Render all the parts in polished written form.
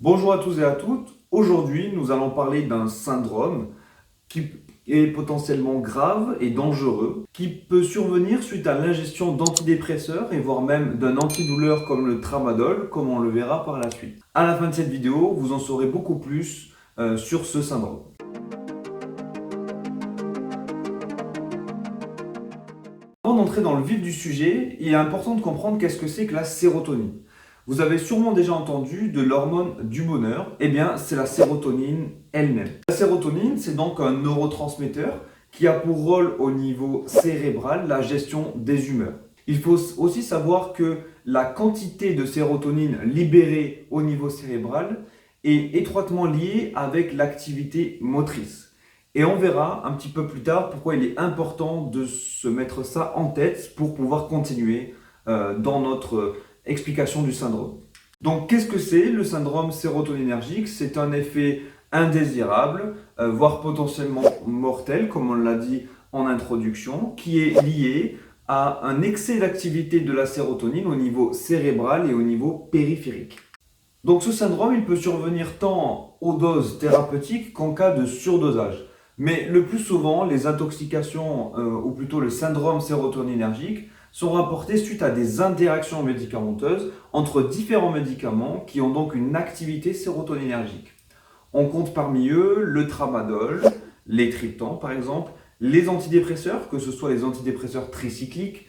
Bonjour à tous et à toutes. Aujourd'hui, nous allons parler d'un syndrome qui est potentiellement grave et dangereux, qui peut survenir suite à l'ingestion d'antidépresseurs et voire même d'un antidouleur comme le tramadol, comme on le verra par la suite. À la fin de cette vidéo, vous en saurez beaucoup plus sur ce syndrome. Avant d'entrer dans le vif du sujet, il est important de comprendre qu'est-ce que c'est que la sérotonine. Vous avez sûrement déjà entendu de l'hormone du bonheur. Eh bien, c'est la sérotonine elle-même. La sérotonine, c'est donc un neurotransmetteur qui a pour rôle au niveau cérébral la gestion des humeurs. Il faut aussi savoir que la quantité de sérotonine libérée au niveau cérébral est étroitement liée avec l'activité motrice. Et on verra un petit peu plus tard pourquoi il est important de se mettre ça en tête pour pouvoir continuer dans notre explication du syndrome. Donc, qu'est-ce que c'est le syndrome sérotoninergique? C'est un effet indésirable, voire potentiellement mortel, comme on l'a dit en introduction, qui est lié à un excès d'activité de la sérotonine au niveau cérébral et au niveau périphérique. Donc, ce syndrome, il peut survenir tant aux doses thérapeutiques qu'en cas de surdosage. Mais le plus souvent, les intoxications, ou plutôt le syndrome sérotoninergique, sont rapportés suite à des interactions médicamenteuses entre différents médicaments qui ont donc une activité sérotoninergique. On compte parmi eux le tramadol, les triptans par exemple, les antidépresseurs, que ce soit les antidépresseurs tricycliques,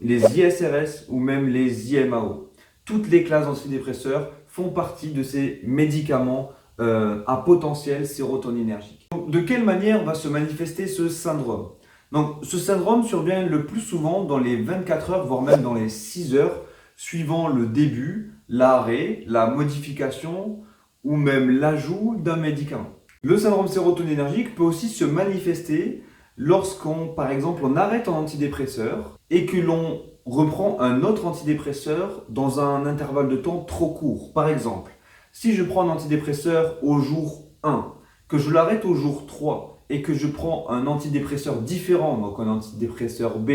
les ISRS ou même les IMAO. Toutes les classes d'antidépresseurs font partie de ces médicaments à potentiel sérotoninergique. Donc, de quelle manière va se manifester ce syndrome? Donc, ce syndrome survient le plus souvent dans les 24 heures, voire même dans les 6 heures, suivant le début, l'arrêt, la modification ou même l'ajout d'un médicament. Le syndrome sérotoninergique peut aussi se manifester lorsqu'on, par exemple, on arrête un antidépresseur et que l'on reprend un autre antidépresseur dans un intervalle de temps trop court. Par exemple, si je prends un antidépresseur au jour 1, que je l'arrête au jour 3 et que je prends un antidépresseur différent, donc un antidépresseur B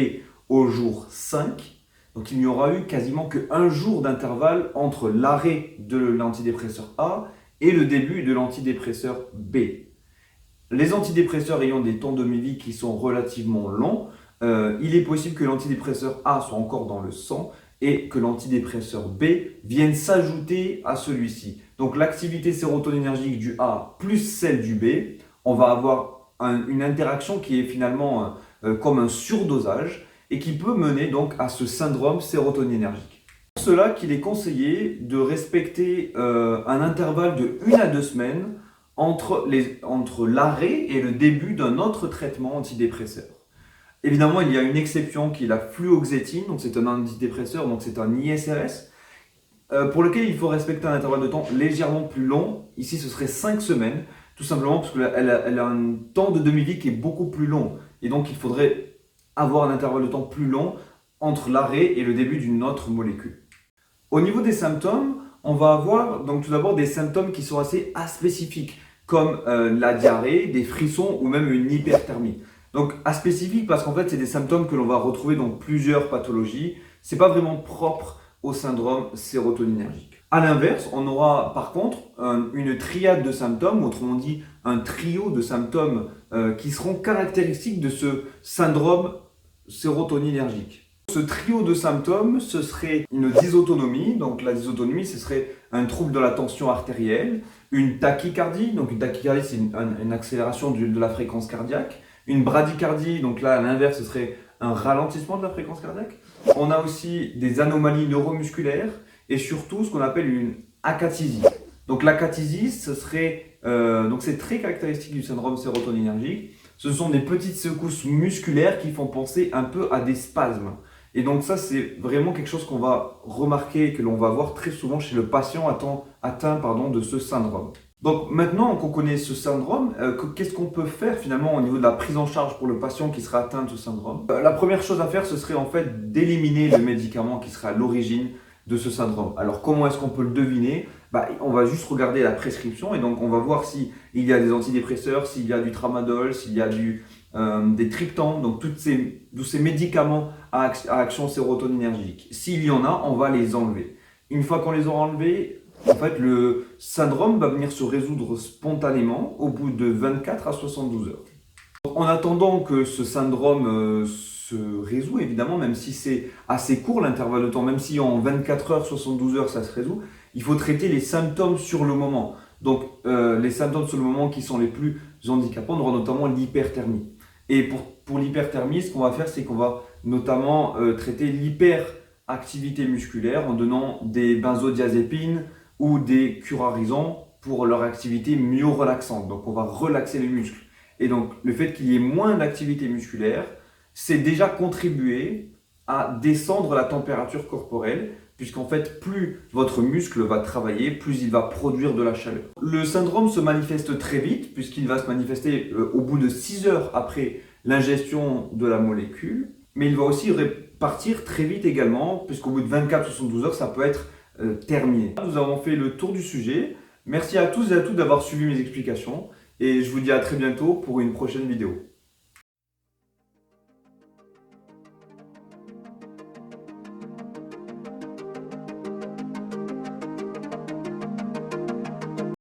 au jour 5, donc il n'y aura eu quasiment qu'un jour d'intervalle entre l'arrêt de l'antidépresseur A et le début de l'antidépresseur B. Les antidépresseurs ayant des temps de vie qui sont relativement longs, il est possible que l'antidépresseur A soit encore dans le sang et que l'antidépresseur B vienne s'ajouter à celui-ci. Donc l'activité sérotoninergique du A plus celle du B, on va avoir une interaction qui est finalement comme un surdosage et qui peut mener donc à ce syndrome sérotoninergique. C'est pour cela qu'il est conseillé de respecter un intervalle de 1 à 2 semaines entre l'arrêt et le début d'un autre traitement antidépresseur. Évidemment, il y a une exception qui est la fluoxétine, donc c'est un antidépresseur, donc c'est un ISRS, pour lequel il faut respecter un intervalle de temps légèrement plus long. Ici, ce serait 5 semaines, tout simplement parce qu'elle a un temps de demi-vie qui est beaucoup plus long. Et donc, il faudrait avoir un intervalle de temps plus long entre l'arrêt et le début d'une autre molécule. Au niveau des symptômes, on va avoir donc tout d'abord des symptômes qui sont assez aspécifiques, comme la diarrhée, des frissons ou même une hyperthermie. Donc aspécifique parce qu'en fait, c'est des symptômes que l'on va retrouver dans plusieurs pathologies. C'est pas vraiment propre au syndrome sérotoninergique. A l'inverse, on aura par contre une triade de symptômes, autrement dit un trio de symptômes qui seront caractéristiques de ce syndrome sérotoninergique. Ce trio de symptômes, ce serait une dysautonomie. Donc la dysautonomie, ce serait un trouble de la tension artérielle, une tachycardie. Donc une tachycardie, c'est une accélération de la fréquence cardiaque. Une bradycardie, donc là à l'inverse, ce serait un ralentissement de la fréquence cardiaque. On a aussi des anomalies neuromusculaires et surtout ce qu'on appelle une acathysie. Donc l'acathysie, ce serait, donc c'est très caractéristique du syndrome sérotoninergique. Ce sont des petites secousses musculaires qui font penser un peu à des spasmes. Et donc ça, c'est vraiment quelque chose qu'on va remarquer et que l'on va voir très souvent chez le patient atteint de ce syndrome. Donc maintenant qu'on connaît ce syndrome, qu'est-ce qu'on peut faire finalement au niveau de la prise en charge pour le patient qui sera atteint de ce syndrome? La première chose à faire, ce serait en fait d'éliminer le médicament qui serait à l'origine de ce syndrome. Alors comment est-ce qu'on peut le deviner? On va juste regarder la prescription et donc on va voir s'il y a des antidépresseurs, s'il y a du tramadol, s'il y a des triptans, donc tous ces médicaments à action sérotoninergique. S'il y en a, on va les enlever. Une fois qu'on les aura enlevés, En fait, le syndrome va venir se résoudre spontanément au bout de 24 à 72 heures. En attendant que ce syndrome se résout, évidemment, même si c'est assez court l'intervalle de temps, même si en 24 heures, 72 heures, ça se résout, il faut traiter les symptômes sur le moment. Donc, les symptômes sur le moment qui sont les plus handicapants, on aura notamment l'hyperthermie. Et pour l'hyperthermie, ce qu'on va faire, c'est qu'on va notamment traiter l'hyperactivité musculaire en donnant des benzodiazépines ou des curarisants pour leur activité myorelaxante. Donc, on va relaxer les muscles. Et donc, le fait qu'il y ait moins d'activité musculaire, c'est déjà contribué à descendre la température corporelle, puisqu'en fait, plus votre muscle va travailler, plus il va produire de la chaleur. Le syndrome se manifeste très vite, puisqu'il va se manifester au bout de 6 heures après l'ingestion de la molécule, mais il va aussi partir très vite également, puisqu'au bout de 24-72 heures, ça peut être terminé. Nous avons fait le tour du sujet. Merci à tous et à toutes d'avoir suivi mes explications, et je vous dis à très bientôt pour une prochaine vidéo.